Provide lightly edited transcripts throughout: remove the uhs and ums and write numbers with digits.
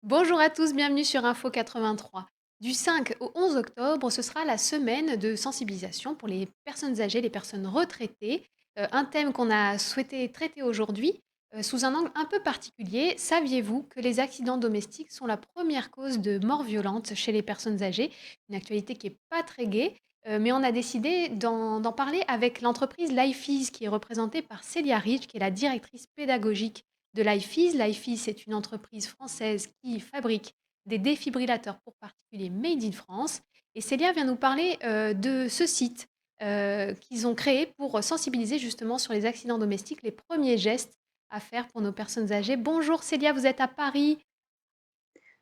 Bonjour à tous, bienvenue sur Info 83. Du 5 au 11 octobre, ce sera la semaine de sensibilisation pour les personnes âgées, les personnes retraitées. Un thème qu'on a souhaité traiter aujourd'hui sous un angle un peu particulier. Saviez-vous que les accidents domestiques sont la première cause de mort violente chez les personnes âgées? Une actualité qui n'est pas très gaie, mais on a décidé d'en parler avec l'entreprise LifeEase qui est représentée par Célia Rich, qui est la directrice pédagogique de LifeEase. LifeEase, c'est une entreprise française qui fabrique des défibrillateurs pour particuliers made in France. Et Célia vient nous parler de ce site qu'ils ont créé pour sensibiliser justement sur les accidents domestiques, les premiers gestes à faire pour nos personnes âgées. Bonjour Célia, vous êtes à Paris.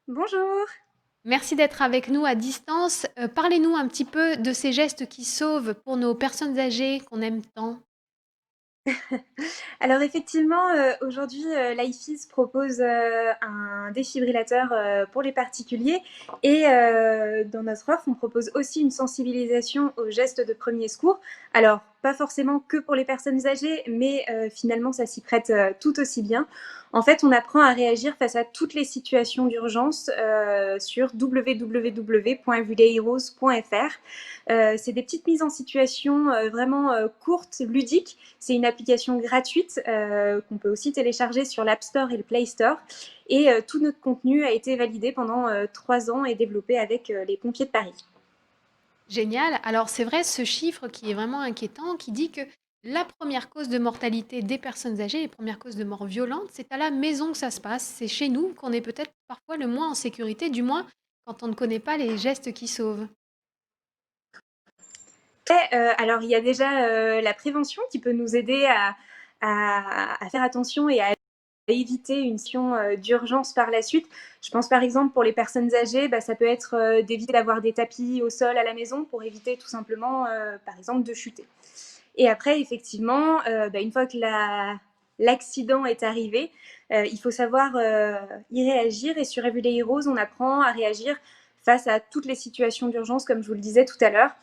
Bonjour. Merci d'être avec nous à distance. Parlez-nous un petit peu de ces gestes qui sauvent pour nos personnes âgées qu'on aime tant. Alors effectivement, aujourd'hui, l'IFIS propose, un défibrillateur, pour les particuliers et dans notre offre, on propose aussi une sensibilisation aux gestes de premier secours. Alors, pas forcément que pour les personnes âgées, mais finalement, ça s'y prête, tout aussi bien. En fait, on apprend à réagir face à toutes les situations d'urgence, sur www.vulaiheroes.fr. C'est des petites mises en situation, vraiment, courtes, ludiques. C'est une application gratuite qu'on peut aussi télécharger sur l'App Store et le Play Store. Et tout notre contenu a été validé pendant 3 ans et développé avec les pompiers de Paris. Génial. Alors c'est vrai, ce chiffre qui est vraiment inquiétant, qui dit que la première cause de mortalité des personnes âgées, les premières causes de mort violente, c'est à la maison que ça se passe. C'est chez nous qu'on est peut-être parfois le moins en sécurité, du moins quand on ne connaît pas les gestes qui sauvent. Alors il y a déjà la prévention qui peut nous aider à faire attention et à éviter une situation d'urgence par la suite. Je pense par exemple pour les personnes âgées, bah, ça peut être d'éviter d'avoir des tapis au sol à la maison pour éviter tout simplement, par exemple, de chuter. Et après, effectivement, bah, une fois que l'accident est arrivé, il faut savoir y réagir. Et sur Everyday Heroes, on apprend à réagir face à toutes les situations d'urgence, comme je vous le disais tout à l'heure.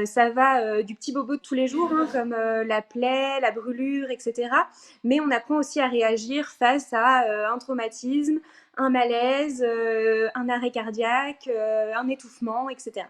Ça va du petit bobo de tous les jours, hein, comme la plaie, la brûlure, etc. Mais on apprend aussi à réagir face à un traumatisme, un malaise, un arrêt cardiaque, un étouffement, etc.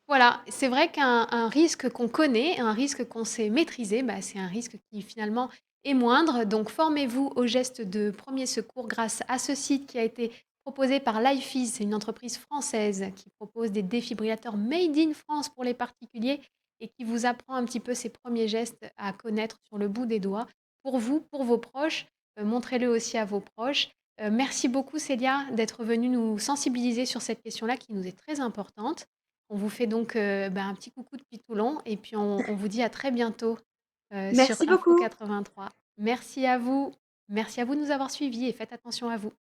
Voilà, c'est vrai qu'un risque qu'on connaît, un risque qu'on sait maîtriser, bah, c'est un risque qui finalement est moindre. Donc formez-vous aux gestes de premier secours grâce à ce site qui a été proposé par LifeEase. C'est une entreprise française qui propose des défibrillateurs made in France pour les particuliers et qui vous apprend un petit peu ces premiers gestes à connaître sur le bout des doigts. Pour vous, pour vos proches, montrez-le aussi à vos proches. Merci beaucoup Célia d'être venue nous sensibiliser sur cette question-là qui nous est très importante. On vous fait donc un petit coucou depuis Toulon et puis on vous dit à très bientôt sur Merci Info beaucoup. 83. Merci à vous. Merci à vous de nous avoir suivis et faites attention à vous.